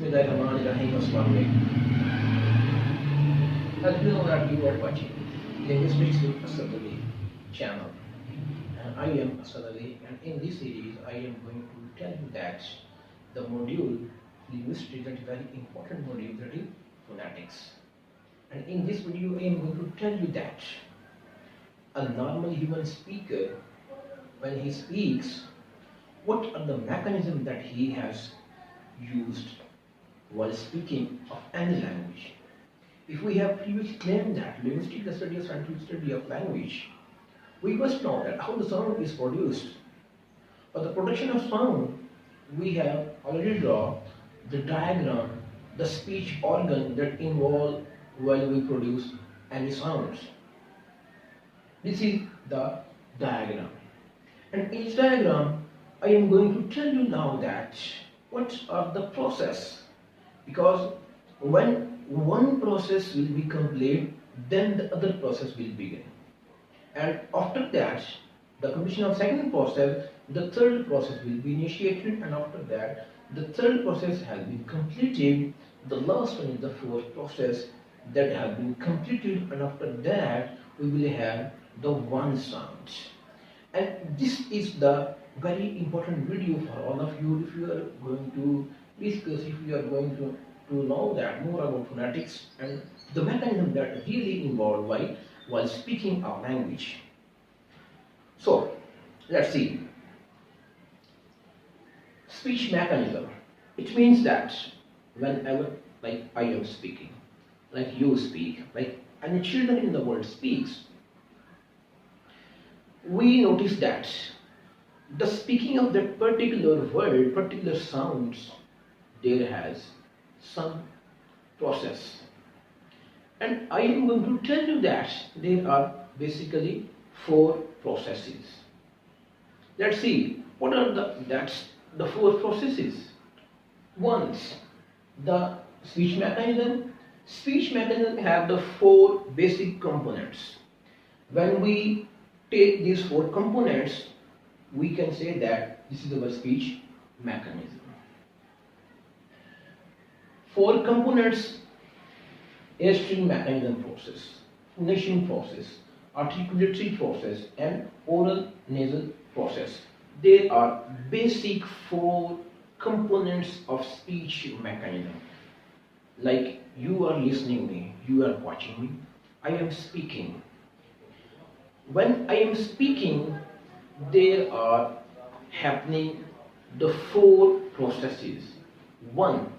Bismillahirrahmanirrahim. Assalamu alaikum. As you know that you are watching Linguistics with Asad channel. And I am Asad, and in this series I am going to tell you that the module Linguistics, that is very important module, that is Phonetics. And in this video I am going to tell you that a normal human speaker, when he speaks, what are the mechanisms that he has used while speaking of any language. If we have previously claimed that linguistics is the study of scientific study of language, we must know that how the sound is produced. For the production of sound, we have already drawn the diagram, the speech organ that involve while we produce any sounds. This is the diagram. And each diagram, I am going to tell you now that what are the process, because when one process will be complete, then the other process will begin, and after that, the completion of second process, the third process will be initiated, and after that, the third process has been completed, the last one is the fourth process that has been completed, and after that we will have the one sound. And this is the very important video for all of you if you are going to discuss, if you are going to know that more about phonetics and the mechanism that really involved while speaking our language. So let's see. Speech mechanism. It means that whenever, like I am speaking, like you speak, like any children in the world speaks, we notice that the speaking of that particular word, particular sounds, there has some process. And I am going to tell you that there are basically four processes. Let's see what are the four processes. One, the speech mechanism. Speech mechanism have the four basic components. When we take these four components, we can say that this is our speech mechanism. Four components: Airstream Mechanism process, phonation process, articulatory process, and oral nasal process. There are basic four components of speech mechanism. Like you are listening me, you are watching me, I am speaking. When I am speaking, there are happening the four processes. One,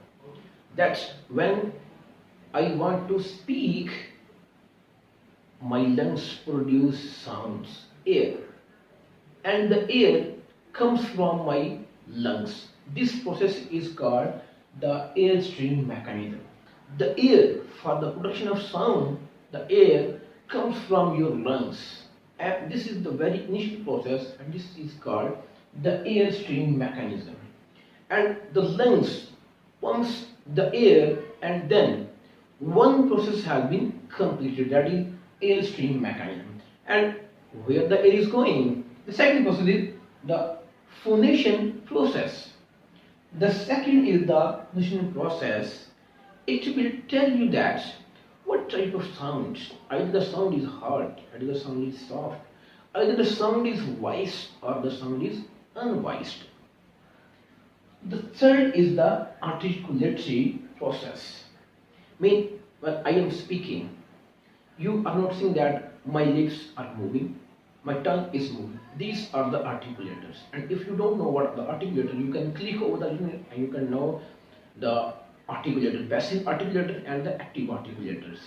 that's when I want to speak, my lungs produce sounds, air, and the air comes from my lungs. This process is called the airstream mechanism. The air, for the production of sound, the air comes from your lungs. And this is the very initial process, and this is called the airstream mechanism. And the lungs pumps the air, and then one process has been completed, that is airstream mechanism. And where the air is going, the second process is the phonation process. The second is the phonation process. It will tell you that what type of sound, either the sound is hard, either the sound is soft, either the sound is voiced or the sound is unvoiced. The third is the articulatory process. Mean, when I am speaking, you are noticing that my lips are moving, my tongue is moving. These are the articulators. And if you don't know what the articulator, you can click over the unit and you can know the articulator, passive articulator and the active articulators.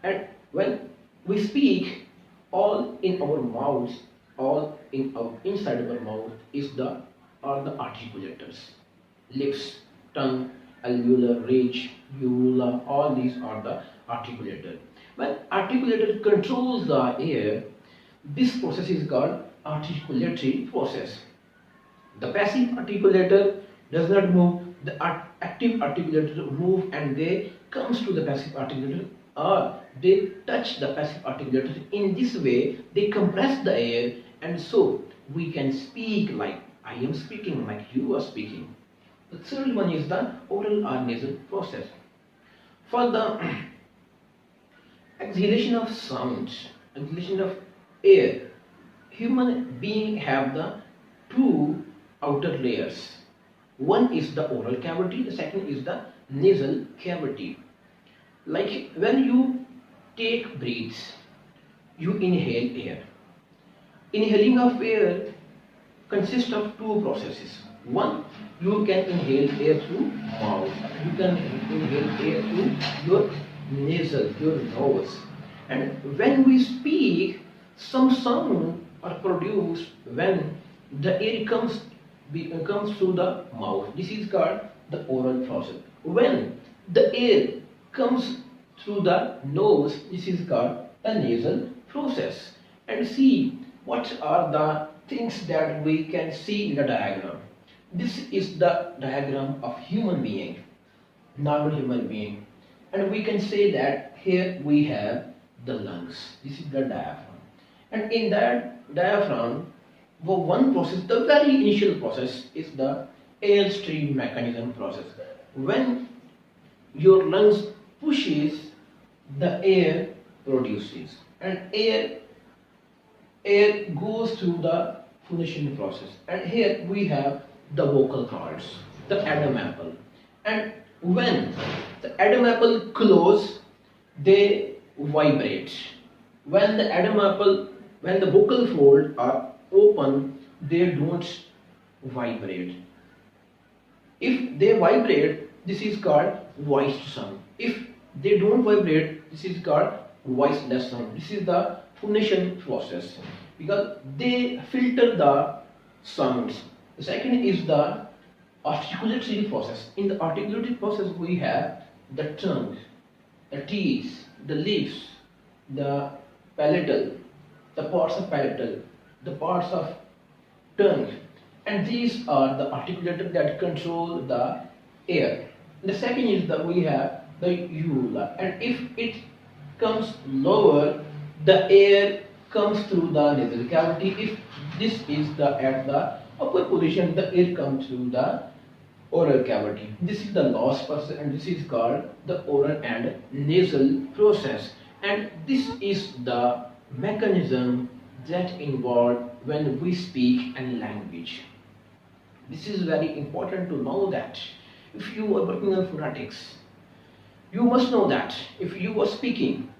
And when we speak, all in our mouths, all in our inside of our mouth are the articulators. Lips, tongue, alveolar ridge, uvula, all these are the articulators. When articulator controls the air, this process is called articulatory process. The passive articulator does not move, the active articulator move, and they comes to the passive articulator, or they touch the passive articulator. In this way, they compress the air, and so we can speak like I am speaking, like you are speaking. The third one is the oral or nasal process. For the exhalation of sound, exhalation of air, human being have the two outer layers. One is the oral cavity, the second is the nasal cavity. Like when you take breaths, you inhale air. Inhaling of air consists of two processes. One, you can inhale air through mouth. You can inhale air through your nasal, your nose. And when we speak, some sound are produced when the air comes through the mouth. This is called the oral process. When the air comes through the nose, this is called the nasal process. And see what are the things that we can see in the diagram. This is the diagram of human being, normal human being. And we can say that here we have the lungs. This is the diaphragm. And in that diaphragm, one process, the very initial process is the Airstream Mechanism process. When your lungs pushes, the air produces. And air goes through the phonation process. And here we have the vocal cords, the Adam apple. And when the Adam apple close, they vibrate. When the vocal folds are open, they don't vibrate. If they vibrate, this is called voiced sound. If they don't vibrate, this is called voiceless sound. This is the phonation process because they filter the sounds. The second is the articulatory process. In the articulatory process, we have the tongue, the teeth, the lips, the palatal, the parts of palatal, the parts of tongue, and these are the articulators that control the air. The second is that we have the uvula, and if it comes lower, the air comes through the nasal cavity. If this is at the upper position, the air comes through the oral cavity. This is the last process, and this is called the oral and nasal process. And this is the mechanism that involved when we speak any language. This is very important to know that if you are working on phonetics, you must know that if you are speaking,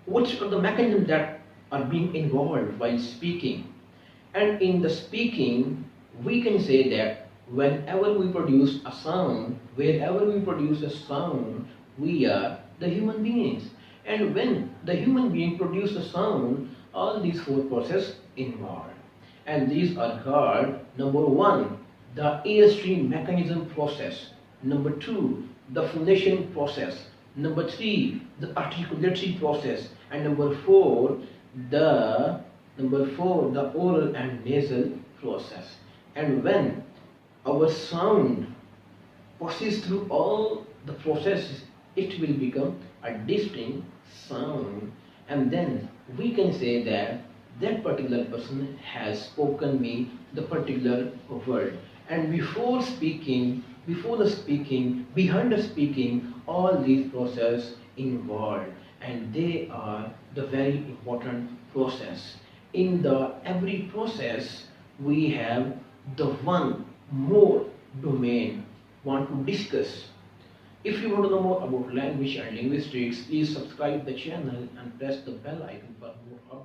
what are the mechanisms that are being involved while speaking. And in the speaking, we can say that whenever we produce a sound, wherever we produce a sound, we are the human beings. And when the human being produces a sound, all these four processes involved. And these are called, number one, the Airstream Mechanism process. Number two, the phonation process. Number three, the articulatory process. And number four, the oral and nasal process. And when our sound passes through all the processes, it will become a distinct sound, and then we can say that that particular person has spoken me the particular word. And before the speaking, behind the speaking, all these processes involved, and they are the very important process. In the every process, we have the one more domain want to discuss. If you want to know more about language and linguistics, please subscribe the channel and press the bell icon for more updates.